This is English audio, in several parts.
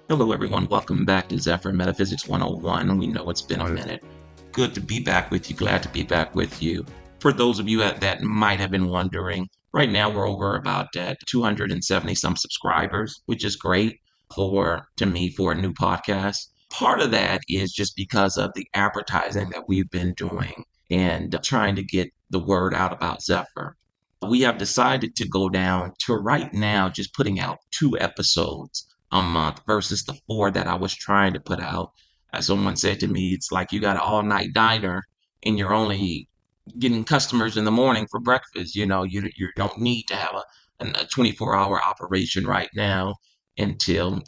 Hello, everyone. Welcome back to Zephyr Metaphysics 101. We know it's been a minute. Good to be back with you. Glad to be back with you. For those of you that might have been wondering, right now we're over about 270 some subscribers, which is great to me for a new podcast. Part of that is just because of the advertising that we've been doing and trying to get the word out about Zephyr. We have decided to go down to right now just putting out 2 episodes a month versus the 4 that I was trying to put out. As someone said to me, it's like you got an all-night diner and you're only getting customers in the morning for breakfast. You don't need to have a 24-hour operation right now until,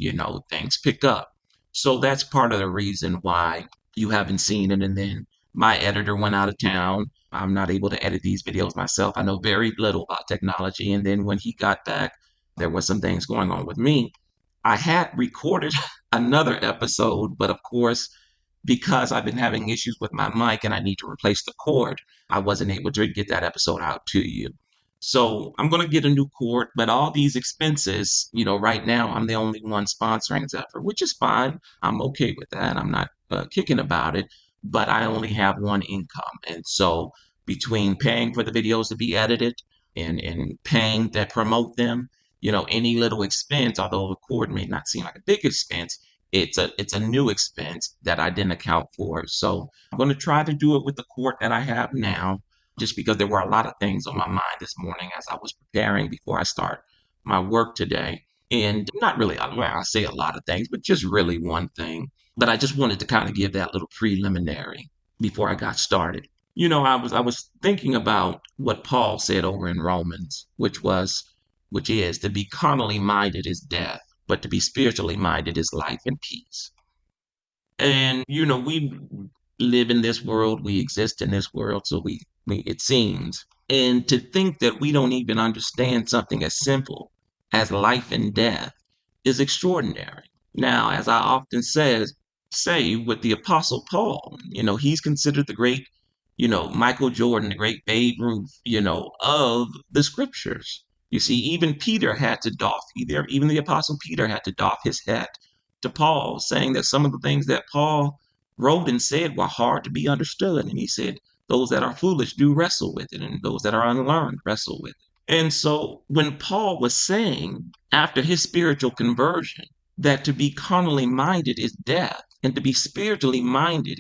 things pick up. So that's part of the reason why you haven't seen it. And then my editor went out of town. I'm not able to edit these videos myself. I know very little about technology. And then when he got back, there was some things going on with me. I had recorded another episode, but of course, because I've been having issues with my mic and I need to replace the cord, I wasn't able to get that episode out to you. So I'm going to get a new cord, but all these expenses, right now I'm the only one sponsoring Zephyr, which is fine. I'm okay with that. I'm not kicking about it, but I only have one income. And so between paying for the videos to be edited and paying to promote them, any little expense, although the cord may not seem like a big expense, it's a new expense that I didn't account for. So I'm going to try to do it with the cord that I have now, just because there were a lot of things on my mind this morning as I was preparing before I start my work today. And not really, well, I say a lot of things, but just really one thing. But I just wanted to kind of give that little preliminary before I got started. I was thinking about what Paul said over in Romans, which is to be carnally minded is death, but to be spiritually minded is life and peace. And we live in this world, we exist in this world, so it seems. And to think that we don't even understand something as simple as life and death is extraordinary. Now, as I often say with the Apostle Paul, he's considered the great, Michael Jordan, the great Babe Ruth, of the scriptures. You see, even Peter had to doff, even the Apostle Peter had to doff his hat to Paul, saying that some of the things that Paul wrote and said were hard to be understood. And he said, those that are foolish do wrestle with it, and those that are unlearned wrestle with it. And so when Paul was saying after his spiritual conversion that to be carnally minded is death and to be spiritually minded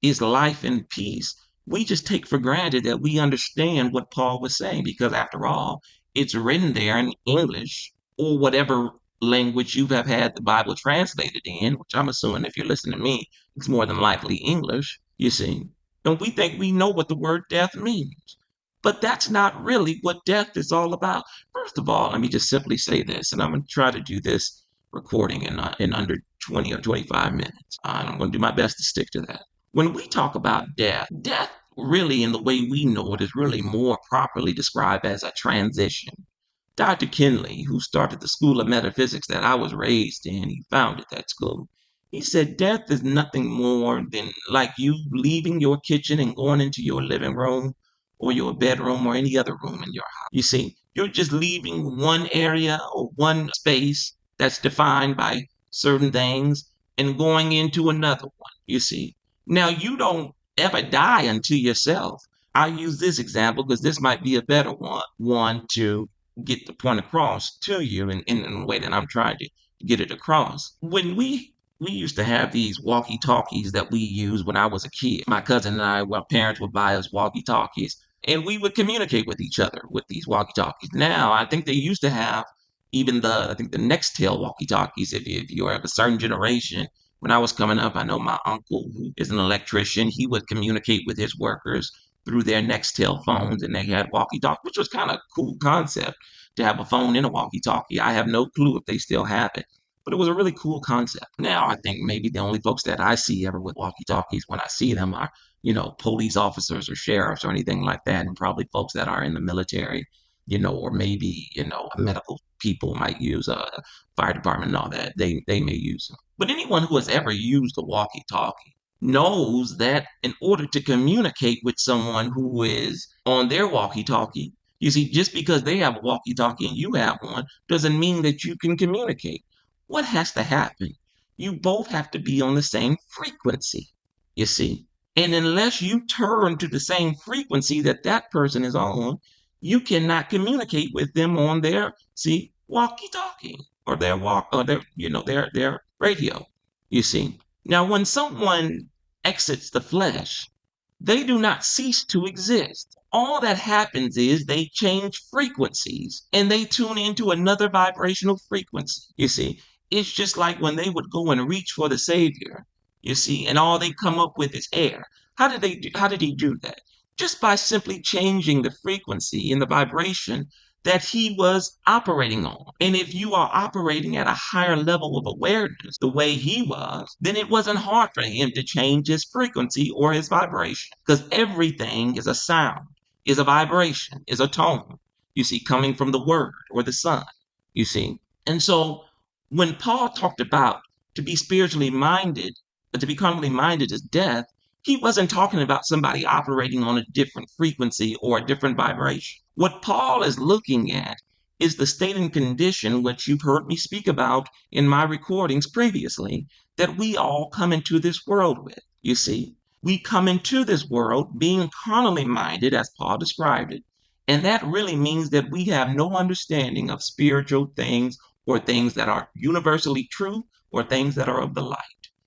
is life and peace, we just take for granted that we understand what Paul was saying because after all, it's written there in English or whatever language you have had the Bible translated in, which I'm assuming if you're listening to me, it's more than likely English, you see. And we think we know what the word death means. But that's not really what death is all about. First of all, let me just simply say this, and I'm going to try to do this recording in under 20 or 25 minutes. I'm going to do my best to stick to that. When we talk about death really in the way we know it is really more properly described as a transition. Dr. Kinley, who started the School of Metaphysics that I was raised in, he founded that school. He said death is nothing more than like you leaving your kitchen and going into your living room or your bedroom or any other room in your house. You see, you're just leaving one area or one space that's defined by certain things and going into another one, you see. Now, you don't ever die unto yourself. I use this example because this might be a better one to get the point across to you in the way that I'm trying to get it across. When we used to have these walkie-talkies that we used when I was a kid. My cousin and I, well, parents would buy us walkie-talkies, and we would communicate with each other with these walkie-talkies. Now, I think they used to have even I think the Nextel walkie-talkies, if you're of a certain generation. When I was coming up, I know my uncle, who is an electrician, he would communicate with his workers through their Nextel phones, and they had walkie-talkie, which was kind of a cool concept to have a phone in a walkie-talkie. I have no clue if they still have it, but it was a really cool concept. Now, I think maybe the only folks that I see ever with walkie-talkies when I see them are, police officers or sheriffs or anything like that, and probably folks that are in the military, or maybe, medical people might use a fire department and all that. They may use them. But anyone who has ever used a walkie-talkie knows that in order to communicate with someone who is on their walkie-talkie, you see, just because they have a walkie-talkie and you have one doesn't mean that you can communicate. What has to happen? You both have to be on the same frequency, you see. And unless you turn to the same frequency that that person is on, you cannot communicate with them on their, see, walkie-talkie or their their radio, you see. Now, when someone exits the flesh, they do not cease to exist. All that happens is they change frequencies and they tune into another vibrational frequency. You see, it's just like when they would go and reach for the Savior, you see, and all they come up with is air. How did he do that? Just by simply changing the frequency and the vibration that he was operating on. And if you are operating at a higher level of awareness, the way he was, then it wasn't hard for him to change his frequency or his vibration because everything is a sound, is a vibration, is a tone, you see, coming from the word or the sun, you see. And so when Paul talked about to be spiritually minded, to be carnally minded is death, he wasn't talking about somebody operating on a different frequency or a different vibration. What Paul is looking at is the state and condition which you've heard me speak about in my recordings previously, that we all come into this world with. You see, we come into this world being carnally minded, as Paul described it. And that really means that we have no understanding of spiritual things or things that are universally true or things that are of the light.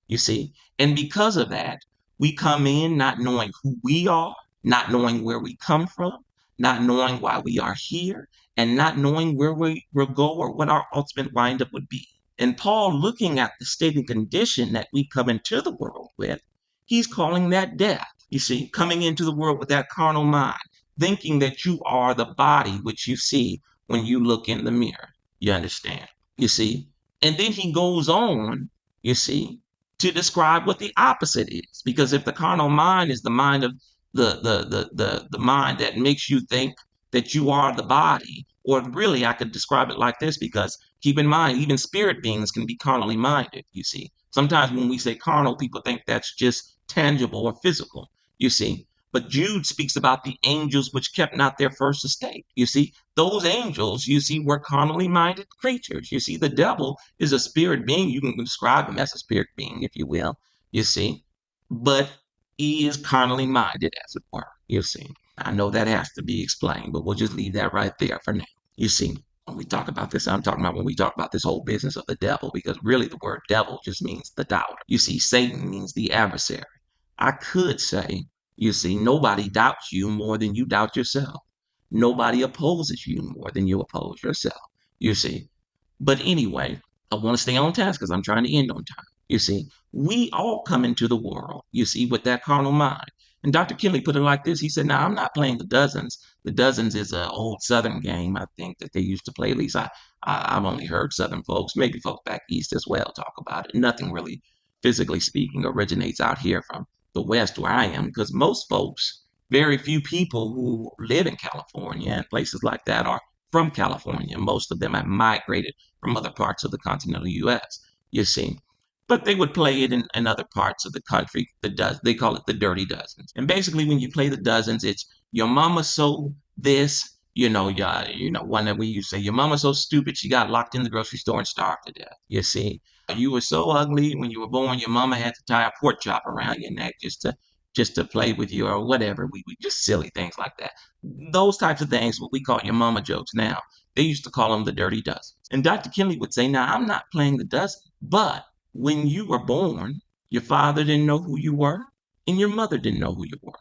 You see, and because of that, we come in not knowing who we are, not knowing where we come from, not knowing why we are here, and not knowing where we will go or what our ultimate windup would be. And Paul, looking at the state and condition that we come into the world with, he's calling that death. You see, coming into the world with that carnal mind, thinking that you are the body which you see when you look in the mirror. You understand? You see? And then he goes on, you see, to describe what the opposite is. Because if the carnal mind is the mind of the mind that makes you think that you are the body, or really I could describe it like this, because keep in mind, even spirit beings can be carnally minded, you see. Sometimes when we say carnal, people think that's just tangible or physical, you see. But Jude speaks about the angels which kept not their first estate. You see, those angels, you see, were carnally minded creatures. You see, the devil is a spirit being. You can describe him as a spirit being, if you will, you see. But he is carnally minded, as it were, you see. I know that has to be explained, but we'll just leave that right there for now. You see, when we talk about this, I'm talking about when we talk about this whole business of the devil, because really the word devil just means the doubter. You see, Satan means the adversary. I could say, you see, nobody doubts you more than you doubt yourself. Nobody opposes you more than you oppose yourself, you see. But anyway, I want to stay on task because I'm trying to end on time. You see, we all come into the world, you see, with that carnal mind. And Dr. Kinley put it like this. He said, now, I'm not playing the dozens. The dozens is an old Southern game, I think, that they used to play. At least I've only heard Southern folks, maybe folks back East as well, talk about it. Nothing really, physically speaking, originates out here from the West where I am, because most folks, very few people who live in California and places like that are from California. Most of them have migrated from other parts of the continental U.S., you see. But they would play it in other parts of the country. They call it the dirty dozens. And basically, when you play the dozens, it's your mama so this, one that we used to say, your mama's so stupid she got locked in the grocery store and starved to death. You see, you were so ugly when you were born, your mama had to tie a pork chop around your neck just to play with you or whatever. We just silly things like that. Those types of things, what we call your mama jokes now, they used to call them the dirty dozen. And Dr. Kinley would say, now I'm not playing the dozen, but when you were born, your father didn't know who you were and your mother didn't know who you were.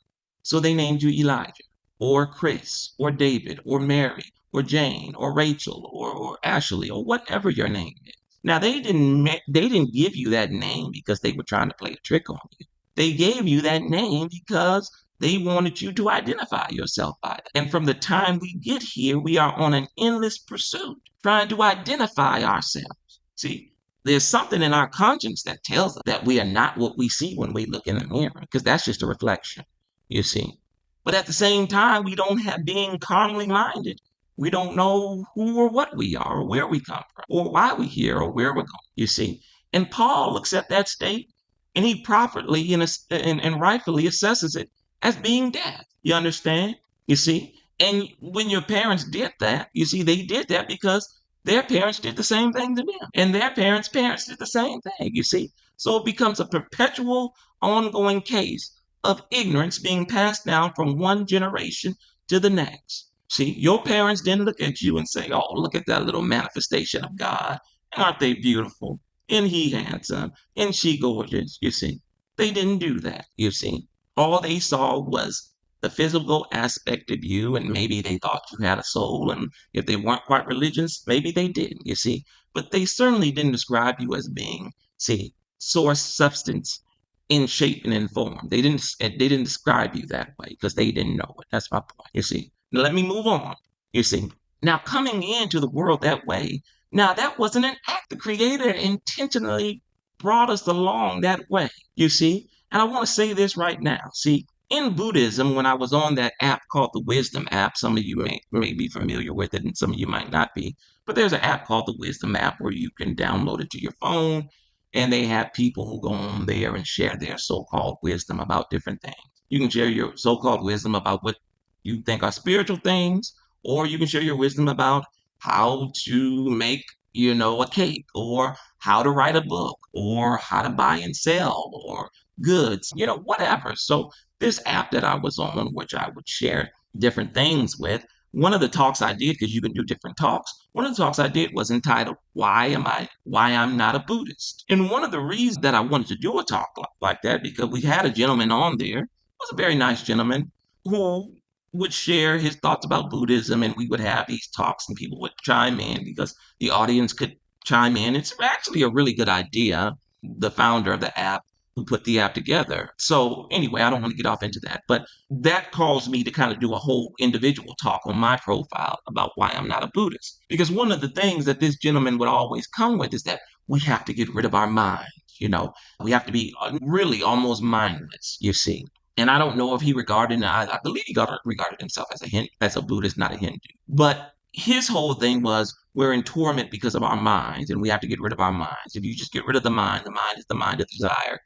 So they named you Elijah or Chris or David or Mary or Jane or Rachel or Ashley or whatever your name is. Now they didn't give you that name because they were trying to play a trick on you. They gave you that name because they wanted you to identify yourself by it. And from the time we get here, we are on an endless pursuit trying to identify ourselves. See, there's something in our conscience that tells us that we are not what we see when we look in the mirror, because that's just a reflection, you see. But at the same time, we don't have being carnally minded. We don't know who or what we are, or where we come from, or why we're here, or where we're going, you see. And Paul looks at that state and he properly and rightfully assesses it as being death. You understand? You see? And when your parents did that, you see, they did that because Their parents did the same thing to them, and their parents did the same thing, you see. So it becomes a perpetual, ongoing case of ignorance being passed down from one generation to the next. See, your parents didn't look at you and say, oh, look at that little manifestation of God. Aren't they beautiful? And he handsome, and she gorgeous, you see. They didn't do that, you see. All they saw was the physical aspect of you, and maybe they thought you had a soul, and if they weren't quite religious, maybe they didn't, you see. But they certainly didn't describe you as being, see, source, substance, in shape and in form. They didn't describe you that way because they didn't know it. That's my point, you see. Now let me move on, you see. Now coming into the world that way, now that wasn't an act. The Creator intentionally brought us along that way, you see. And I want to say this right now. See, in Buddhism, when I was on that app called the Wisdom app, some of you may be familiar with it and some of you might not be, but there's an app called the Wisdom app where you can download it to your phone, and they have people who go on there and share their so-called wisdom about different things. You can share your so-called wisdom about what you think are spiritual things, or you can share your wisdom about how to make, a cake, or how to write a book, or how to buy and sell, or goods, whatever. So this app that I was on, which I would share different things with, one of the talks I did, because you can do different talks, one of the talks I did was entitled Why I'm Not a Buddhist. And one of the reasons that I wanted to do a talk like that, because we had a gentleman on there, was a very nice gentleman who would share his thoughts about Buddhism, and we would have these talks and people would chime in because the audience could chime in. It's actually a really good idea. The founder of the app who put the app together. So anyway, I don't want to get off into that, but that caused me to kind of do a whole individual talk on my profile about why I'm not a Buddhist. Because one of the things that this gentleman would always come with is that we have to get rid of our mind. We have to be really almost mindless, you see. And I don't know if he regarded, I believe he regarded himself as as a Buddhist, not a Hindu. But his whole thing was we're in torment because of our minds, and we have to get rid of our minds. If you just get rid of the mind is the mind of desire.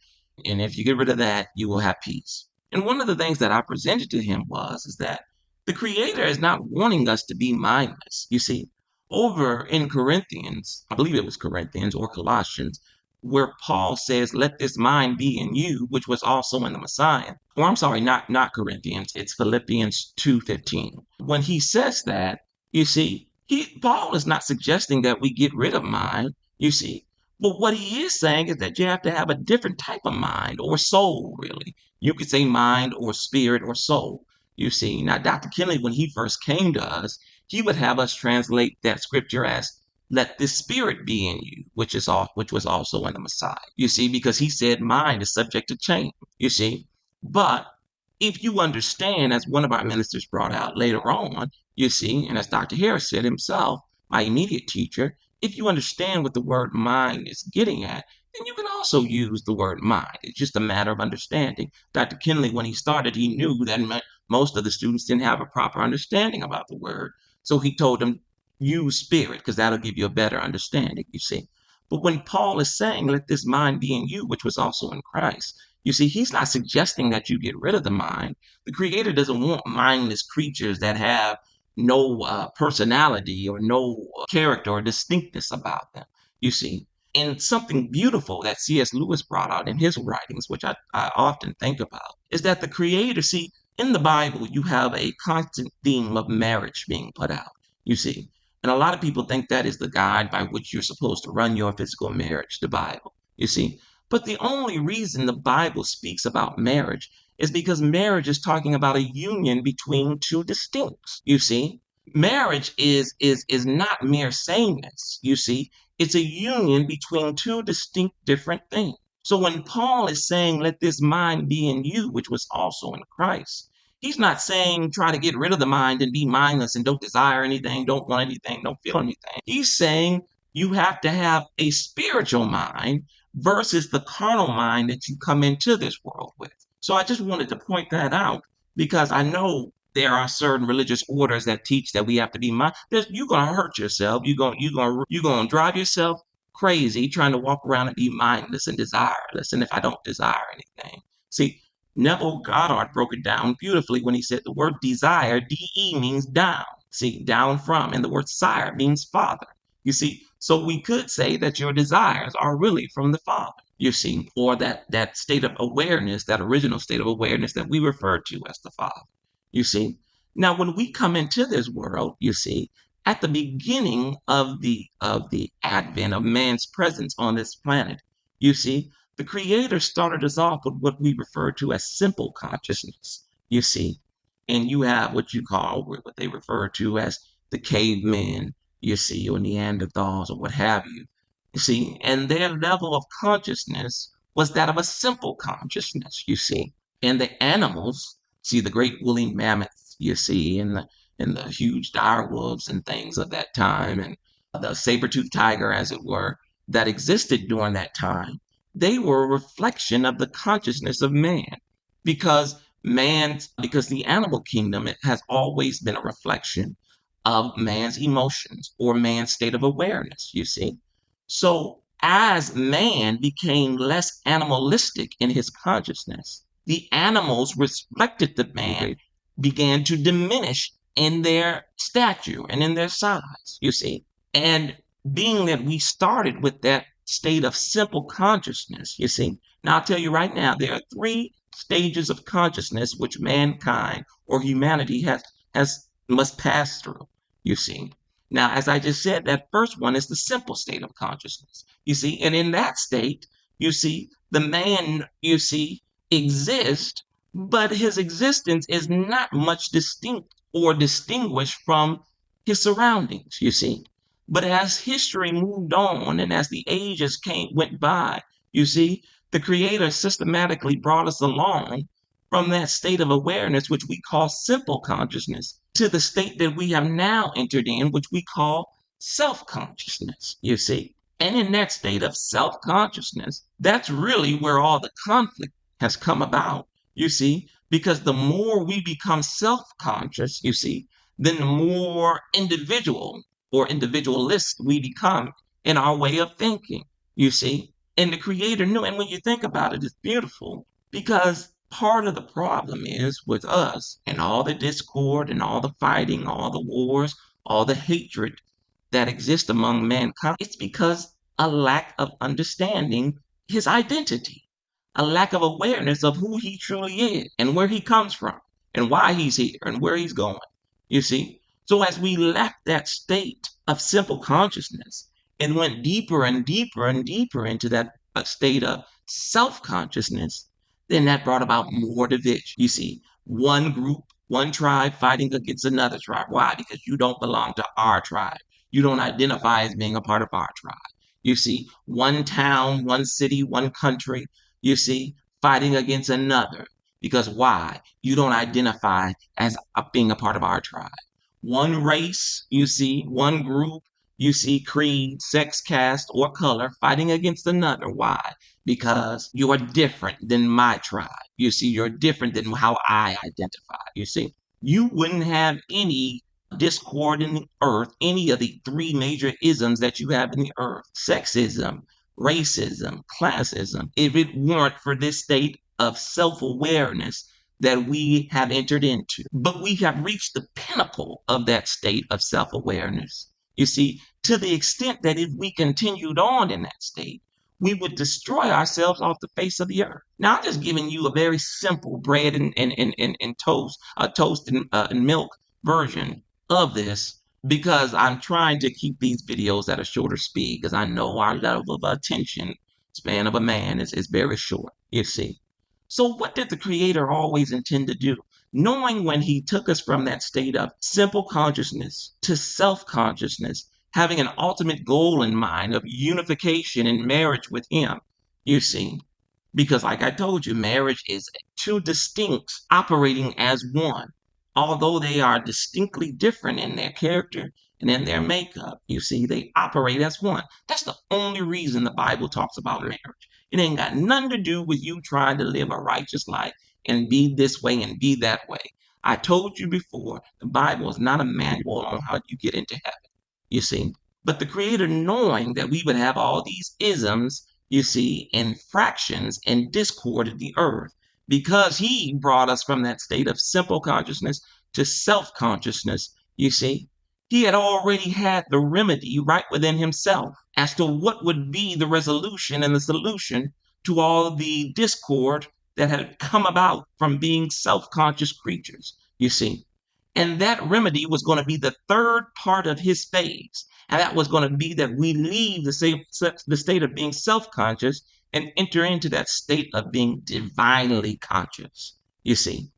And if you get rid of that, you will have peace. And one of the things that I presented to him is that the Creator is not wanting us to be mindless. You see, over in Corinthians, I believe it was Corinthians or Colossians, where Paul says, "Let this mind be in you, which was also in the Messiah." Or I'm sorry, not Corinthians. It's Philippians 2:15. When he says that, you see, Paul is not suggesting that we get rid of mind. You see, but what he is saying is that you have to have a different type of mind or soul, really. You could say mind or spirit or soul. You see, now Dr. Kinley, when he first came to us, he would have us translate that scripture as "Let this spirit be in you," which was also in the Messiah. You see, because he said mind is subject to change. You see, but if you understand, as one of our ministers brought out later on, you see, and as Dr. Harris said himself, my immediate teacher, if you understand what the word mind is getting at, then you can also use the word mind. It's just a matter of understanding. Dr. Kinley, when he started, he knew that most of the students didn't have a proper understanding about the word. So he told them, use spirit, because that'll give you a better understanding, you see. But when Paul is saying, let this mind be in you, which was also in Christ, you see, he's not suggesting that you get rid of the mind. The Creator doesn't want mindless creatures that have no personality or no character or distinctness about them, you see. And something beautiful that C.S. Lewis brought out in his writings, which I often think about, is that the Creator, see, in the Bible, you have a constant theme of marriage being put out, you see. And a lot of people think that is the guide by which you're supposed to run your physical marriage, the Bible, you see. But the only reason the Bible speaks about marriage is because marriage is talking about a union between two distincts. You see, marriage is not mere sameness. You see, it's a union between two distinct different things. So when Paul is saying, "Let this mind be in you," which was also in Christ, he's not saying try to get rid of the mind and be mindless and don't desire anything, don't want anything, don't feel anything. He's saying you have to have a spiritual mind versus the carnal mind that you come into this world with. So I just wanted to point that out because I know there are certain religious orders that teach that we have to be mindless. You're gonna hurt yourself. You're gonna drive yourself crazy trying to walk around and be mindless and desireless. And if I don't desire anything, see, Neville Goddard broke it down beautifully when he said the word desire, D-E, means down. See, down from, and the word sire means father. You see, so we could say that your desires are really from the Father, you see, or that state of awareness, that original state of awareness that we refer to as the Father, you see. Now, when we come into this world, you see, at the beginning of the advent of man's presence on this planet, you see, the Creator started us off with what we refer to as simple consciousness, you see. And you have what they refer to as the cavemen, you see, or Neanderthals or what have you. You see, and their level of consciousness was that of a simple consciousness, you see. And the animals, see the great woolly mammoths, you see, and the huge dire wolves and things of that time, and the saber-toothed tiger, as it were, that existed during that time, they were a reflection of the consciousness of man. Because the animal kingdom, it has always been a reflection of man's emotions or man's state of awareness, you see. So as man became less animalistic in his consciousness, the animals reflected the man began to diminish in their stature and in their size, you see. And being that we started with that state of simple consciousness, you see. Now I'll tell you right now, there are three stages of consciousness which mankind or humanity has must pass through, you see. Now, as I just said, that first one is the simple state of consciousness, you see. And in that state, you see, the man, you see, exists, but his existence is not much distinct or distinguished from his surroundings, you see. But as history moved on and as the ages went by, you see, the Creator systematically brought us along from that state of awareness, which we call simple consciousness, to the state that we have now entered in, which we call self consciousness, you see. And in that state of self consciousness, that's really where all the conflict has come about, you see, because the more we become self conscious, you see, then the more individual or individualist we become in our way of thinking, you see. And the Creator knew. And when you think about it, it's beautiful because part of the problem is with us and all the discord and all the fighting, all the wars, all the hatred that exists among mankind. It's because a lack of understanding his identity, a lack of awareness of who he truly is and where he comes from and why he's here and where he's going. You see? So as we left that state of simple consciousness and went deeper and deeper and deeper into that state of self-consciousness, then that brought about more division. You see, one group, one tribe fighting against another tribe. Why? Because you don't belong to our tribe. You don't identify as being a part of our tribe. You see, one town, one city, one country, you see, fighting against another. Because why? You don't identify as being a part of our tribe. One race, you see, one group, you see, creed, sex, caste, or color fighting against another. Why? Because you are different than my tribe. You see, you're different than how I identify. You see, you wouldn't have any discord in the earth, any of the three major isms that you have in the earth: sexism, racism, classism, if it weren't for this state of self awareness that we have entered into. But we have reached the pinnacle of that state of self awareness. You see, to the extent that if we continued on in that state, we would destroy ourselves off the face of the earth. Now, I'm just giving you a very simple bread and toast, toast and milk version of this because I'm trying to keep these videos at a shorter speed because I know our level of attention span of a man is very short, you see. So what did the Creator always intend to do? Knowing when he took us from that state of simple consciousness to self-consciousness, having an ultimate goal in mind of unification and marriage with him, you see. Because like I told you, marriage is two distinct operating as one. Although they are distinctly different in their character and in their makeup, you see, they operate as one. That's the only reason the Bible talks about marriage. It ain't got nothing to do with you trying to live a righteous life and be this way and be that way. I told you before, the Bible is not a manual on how you get into heaven, you see. But the Creator, knowing that we would have all these isms, you see, and fractions and discord in the earth, because he brought us from that state of simple consciousness to self consciousness, you see, He had already had the remedy right within himself as to what would be the resolution and the solution to all the discord that had come about from being self-conscious creatures, you see. And that remedy was going to be the third part of his phase. And that was going to be that we leave the state of being self-conscious and enter into that state of being divinely conscious, you see.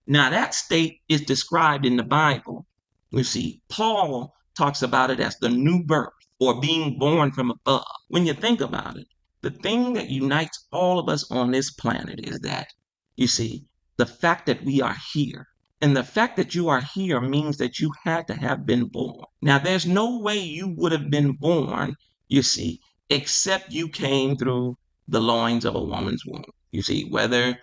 Now, that state is described in the Bible. You see, Paul talks about it as the new birth or being born from above. When you think about it, the thing that unites all of us on this planet is that, you see, the fact that we are here. And the fact that you are here means that you had to have been born. Now, there's no way you would have been born, you see, except you came through the loins of a woman's womb. You see, whatever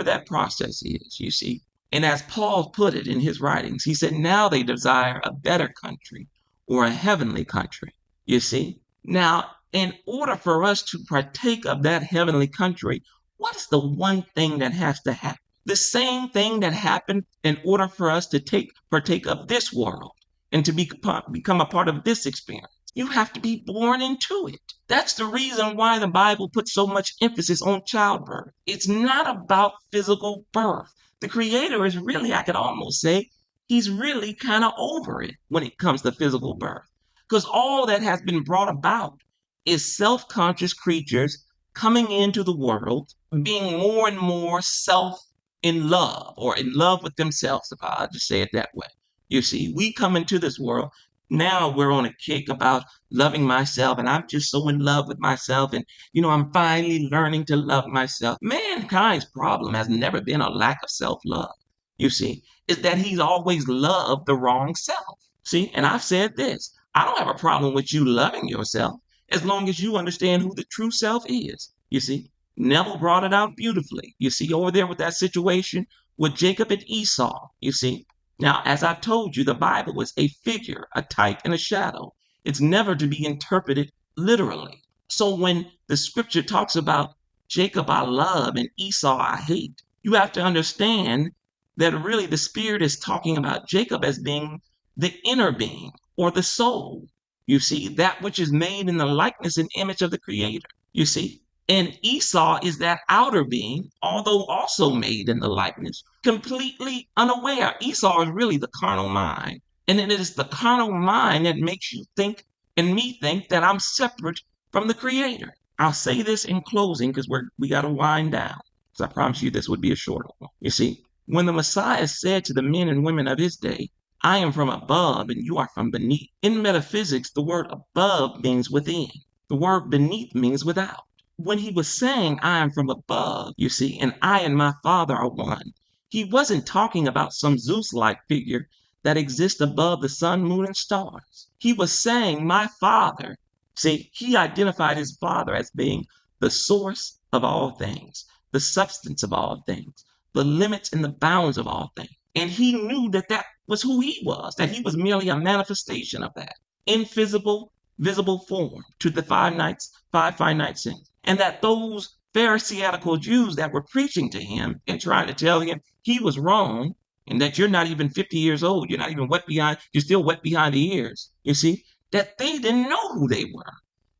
that process is, you see. And as Paul put it in his writings, he said, now they desire a better country or a heavenly country, you see. Now, in order for us to partake of that heavenly country, what's the one thing that has to happen? The same thing that happened in order for us to partake of this world and to become a part of this experience. You have to be born into it. That's the reason why the Bible puts so much emphasis on childbirth. It's not about physical birth. The Creator is really, I could almost say, he's really kind of over it when it comes to physical birth. Because all that has been brought about is self conscious creatures coming into the world, being more and more self in love or in love with themselves, if I'll just say it that way. You see, we come into this world now we're on a kick about loving myself and I'm just so in love with myself and I'm finally learning to love myself. Mankind's problem has never been a lack of self-love, you see, is that he's always loved the wrong self. See, and I've said this, I don't have a problem with you loving yourself as long as you understand who the true self is. You see, Neville brought it out beautifully, you see, over there with that situation with Jacob and Esau. You see, now, as I've told you, the Bible is a figure, a type, and a shadow. It's never to be interpreted literally. So when the scripture talks about Jacob I love and Esau I hate, you have to understand that really the Spirit is talking about Jacob as being the inner being or the soul. You see, that which is made in the likeness and image of the Creator. You see, and Esau is that outer being, although also made in the likeness, completely unaware. Esau is really the carnal mind. And it is the carnal mind that makes you think and me think that I'm separate from the Creator. I'll say this in closing because we got to wind down. Because I promise you this would be a short one. You see, when the Messiah said to the men and women of his day, I am from above and you are from beneath. In metaphysics, the word above means within. The word beneath means without. When he was saying, I am from above, you see, and I and my Father are one, he wasn't talking about some Zeus like figure that exists above the sun, moon, and stars. He was saying, my Father. See, he identified his Father as being the source of all things, the substance of all things, the limits and the bounds of all things. And he knew that that was who he was, that he was merely a manifestation of that invisible, visible form to the five finite senses. And that those Pharisaical Jews that were preaching to him and trying to tell him he was wrong and that you're not even 50 years old, you're not even you're still wet behind the ears, you see, that they didn't know who they were.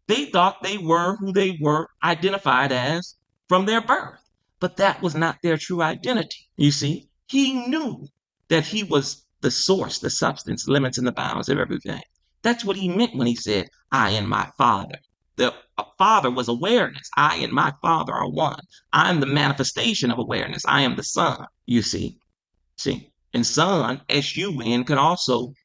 They thought they were who they were identified as from their birth, but that was not their true identity. You see, he knew that he was the source, the substance, limits, and the bounds of everything. That's what he meant when he said, I and my Father. The Father was awareness. I and my Father are one. I'm the manifestation of awareness. I am the Son, you see. See, and Son, S-U-N,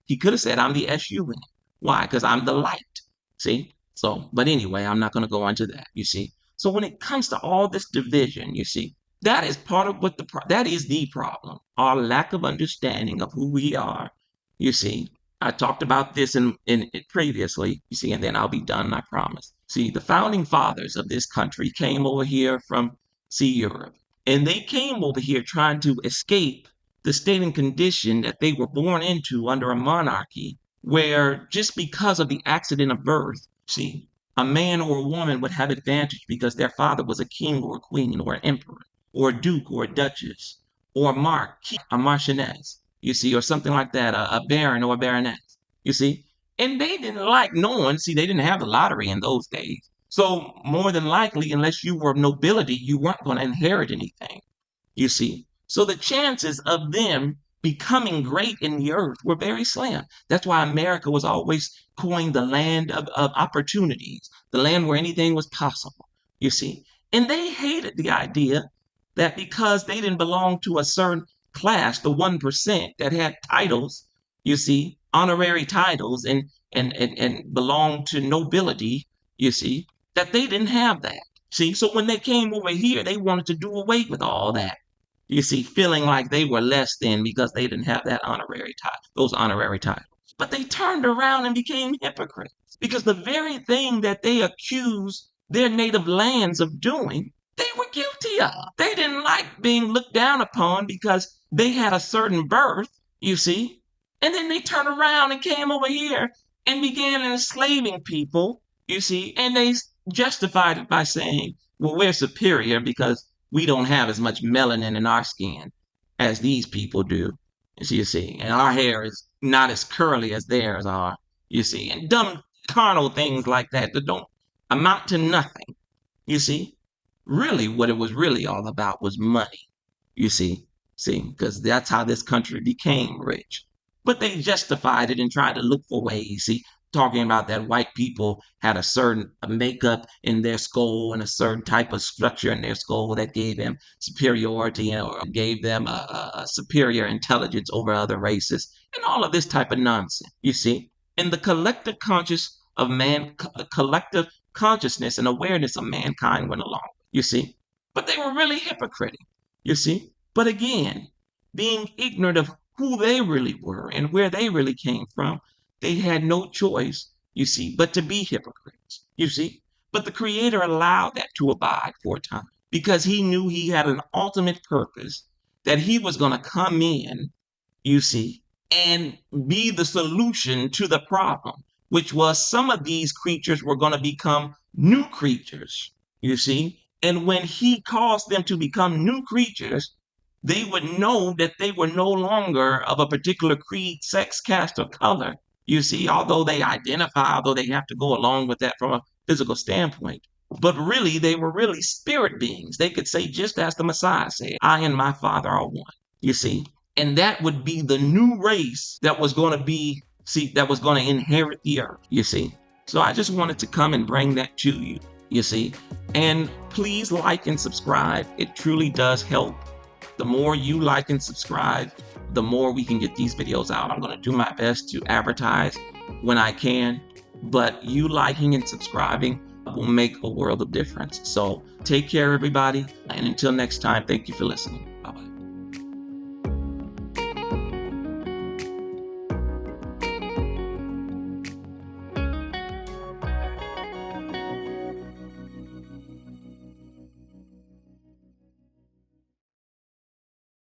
he could have said, I'm the S-U-N. Why? Because I'm the light. See? So, but anyway, I'm not going to go into that, you see. So when it comes to all this division, you see, that is part of that is the problem. Our lack of understanding of who we are, you see. I talked about this in it previously, you see, and then I'll be done, I promise. See, the founding fathers of this country came over here from, Europe, and they came over here trying to escape the state and condition that they were born into under a monarchy where just because of the accident of birth, see, a man or a woman would have advantage because their father was a king or a queen or an emperor or a duke or a duchess or a marquis, a marchioness, you see, or something like that, a baron or a baroness. you see. And they didn't like knowing, see, they didn't have the lottery in those days. So more than likely, unless you were nobility, you weren't going to inherit anything, you see. So the chances of them becoming great in the earth were very slim. That's why America was always coined the land of opportunities, the land where anything was possible, you see. And they hated the idea that because they didn't belong to a certain class, the 1% that had titles, you see, honorary titles and belonged to nobility, you see, that they didn't have that. See, so when they came over here, they wanted to do away with all that. You see, feeling like they were less than because they didn't have that honorary title, those honorary titles. But they turned around and became hypocrites because the very thing that they accused their native lands of doing, they were guilty of. They didn't like being looked down upon because they had a certain birth, you see. And then they turned around and came over here and began enslaving people, you see, and they justified it by saying, well, we're superior because we don't have as much melanin in our skin as these people do, you see, and our hair is not as curly as theirs are, you see, and dumb carnal things like that that don't amount to nothing, you see. Really, what it was really all about was money, you see, because that's how this country became rich. But they justified it and tried to look for ways, see, talking about that white people had a certain makeup in their skull and a certain type of structure in their skull that gave them superiority or gave them a superior intelligence over other races and all of this type of nonsense, you see. And the collective conscious of man, collective consciousness and awareness of mankind went along, you see. But they were really hypocritic, you see. But again, being ignorant of who they really were and where they really came from, they had no choice, you see, but to be hypocrites, you see. But the Creator allowed that to abide for a time because He knew He had an ultimate purpose, that He was going to come in, you see, and be the solution to the problem, which was some of these creatures were going to become new creatures, you see. And when He caused them to become new creatures, they would know that they were no longer of a particular creed, sex, caste, or color, you see, although they identify, although they have to go along with that from a physical standpoint. But really, they were really spirit beings. They could say, just as the Messiah said, I and my Father are one, you see. And that would be the new race that was going to be, see, that was going to inherit the earth, you see. So I just wanted to come and bring that to you, you see. And please like and subscribe. It truly does help. The more you like and subscribe, the more we can get these videos out. I'm going to do my best to advertise when I can, but you liking and subscribing will make a world of difference. So take care, everybody. And until next time, thank you for listening.